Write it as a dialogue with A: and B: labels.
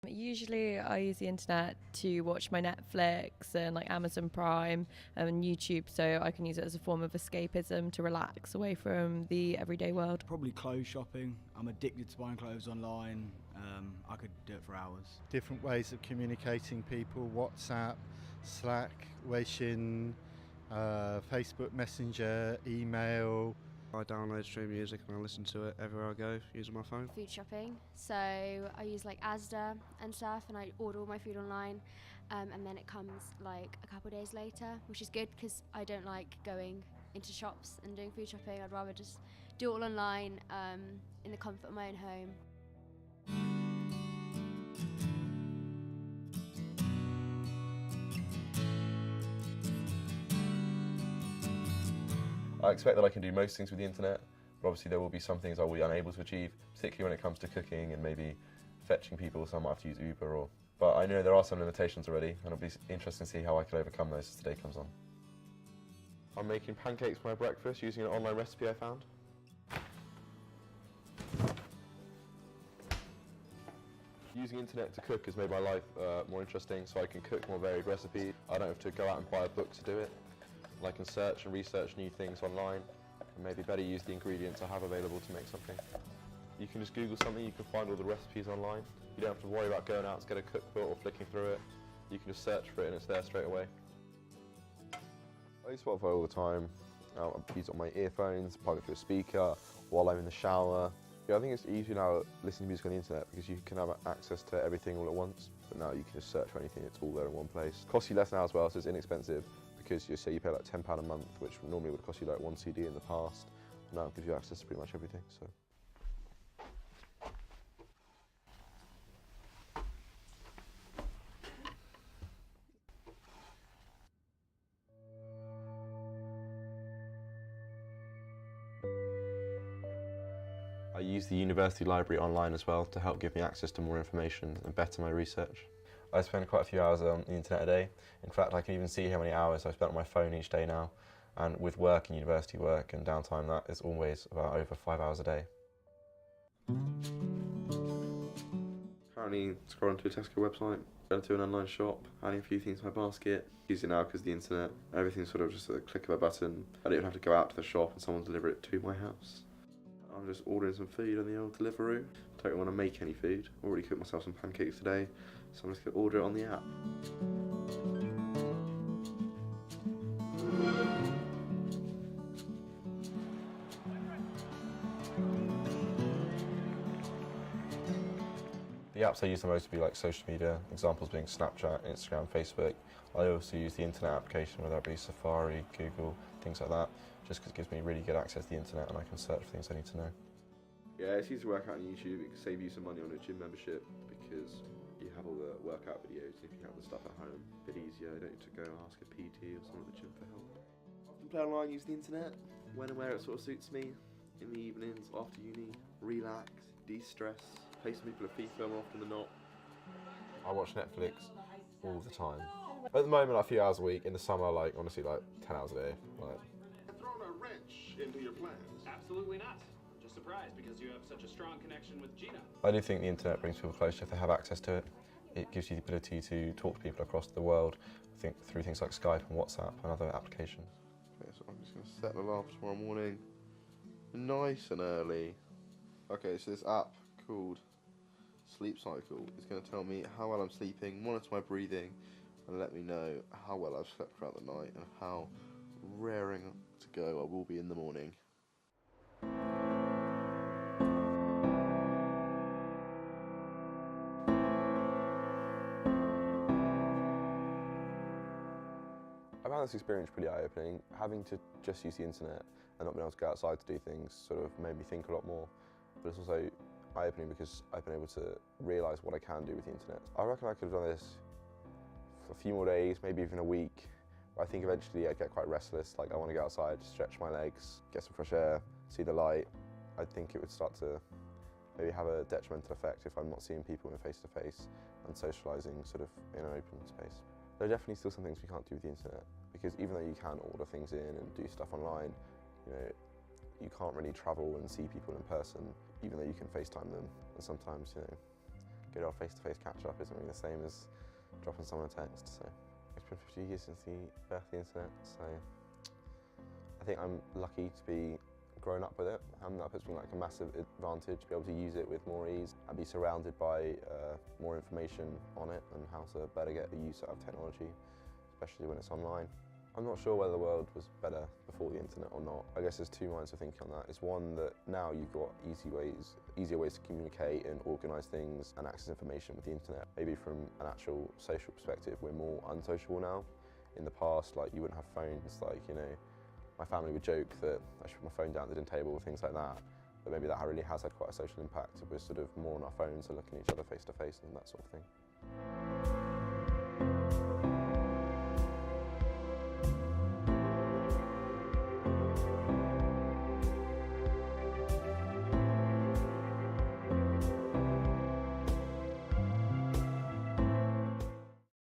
A: Usually I use the internet to watch my Netflix and like Amazon Prime and YouTube, so I can use it as a form of escapism to relax away from the everyday world.
B: Probably clothes shopping. I'm addicted to buying clothes online. I could do it for hours.
C: Different ways of communicating people: WhatsApp, Slack, Weixin, Facebook Messenger, email.
D: I download stream music and I listen to it everywhere I go using my phone.
E: Food shopping, so I use like Asda and stuff, and I order all my food online, and then it comes like a couple of days later, which is good because I don't like going into shops and doing food shopping. I'd rather just do it all online in the comfort of my own home.
F: I expect that I can do most things with the internet, but obviously there will be some things I will be unable to achieve, particularly when it comes to cooking and maybe fetching people, so I might have to use Uber. But I know there are some limitations already, and it'll be interesting to see how I can overcome those as the day comes on. I'm making pancakes for my breakfast using an online recipe I found. Using internet to cook has made my life more interesting, so I can cook more varied recipes. I don't have to go out and buy a book to do it. I can search and research new things online and maybe better use the ingredients I have available to make something. You can just Google something, you can find all the recipes online. You don't have to worry about going out to get a cookbook or flicking through it. You can just search for it and it's there straight away. I use Spotify all the time. I use it on my earphones, plug it through a speaker, while I'm in the shower. Yeah, I think it's easier now listening to music on the internet because you can have access to everything all at once. But now you can just search for anything, it's all there in one place. Costs you less now as well, so it's inexpensive. Because you say you pay like £10 a month, which normally would cost you like one CD in the past. Now it gives you access to pretty much everything. So. I use the university library online as well to help give me access to more information and better my research. I spend quite a few hours on the internet a day. In fact, I can even see how many hours I've spent on my phone each day now. And with work and university work and downtime, that is always about over 5 hours a day. Currently scrolling to a Tesco website, going to an online shop, adding a few things to my basket. Easy now because the internet, everything's sort of just at the click of a button. I don't even have to go out to the shop and someone deliver it to my house. I'm just ordering some food on the old Deliveroo. Don't want to make any food. Already cooked myself some pancakes today, so I'm just going to order it on the app. The apps I use the most would be like social media, examples being Snapchat, Instagram, Facebook. I also use the internet application, whether that be Safari, Google, things like that, just because it gives me really good access to the internet and I can search for things I need to know. Yeah, it's easy to work out on YouTube. It can save you some money on a gym membership because you have all the workout videos. If you have the stuff at home, a bit easier. You don't need to go ask a PT or someone at the gym for help. Often play online, use the internet, when and where it sort of suits me. In the evenings, after uni, relax, de-stress, play some people at FIFA more often than not. I watch Netflix all the time. At the moment, a few hours a week. In the summer, like honestly, like 10 hours a day. Like.
G: Thrown a wrench into your plans?
H: Absolutely not. Just surprised because you have such a strong connection with Gina.
F: I do think the internet brings people closer if they have access to it. It gives you the ability to talk to people across the world, I think through things like Skype and WhatsApp and other applications. Okay, so I'm just going to set the alarm for tomorrow morning, nice and early. Okay, so this app called Sleep Cycle is going to tell me how well I'm sleeping, monitor my breathing, and let me know how well I've slept throughout the night and how raring to go I will be in the morning. I found this experience pretty eye-opening. Having to just use the internet and not being able to go outside to do things sort of made me think a lot more. But it's also eye-opening because I've been able to realise what I can do with the internet. I reckon I could have done this for a few more days, maybe even a week. But I think eventually I'd get quite restless, like I want to go outside, stretch my legs, get some fresh air, see the light. I think it would start to maybe have a detrimental effect if I'm not seeing people in face-to-face and socialising sort of in an open space. There are definitely still some things we can't do with the internet because even though you can order things in and do stuff online, you know, you can't really travel and see people in person, even though you can FaceTime them. And sometimes, you know, good old face-to-face catch-up isn't really the same as dropping someone a text. So it's been 50 years since the birth of the internet, so I think I'm lucky to be grown up with it, and that puts me like a massive advantage to be able to use it with more ease and be surrounded by more information on it and how to better get the use out of technology, especially when it's online. I'm not sure whether the world was better before the internet or not. I guess there's two minds of thinking on that. It's one that now you've got easier ways to communicate and organise things and access information with the internet. Maybe from an actual social perspective, we're more unsociable now. In the past, like, you wouldn't have phones, like, you know, my family would joke that I should put my phone down at the dinner table, things like that. But maybe that really has had quite a social impact. We're sort of more on our phones and looking at each other face to face and that sort of thing.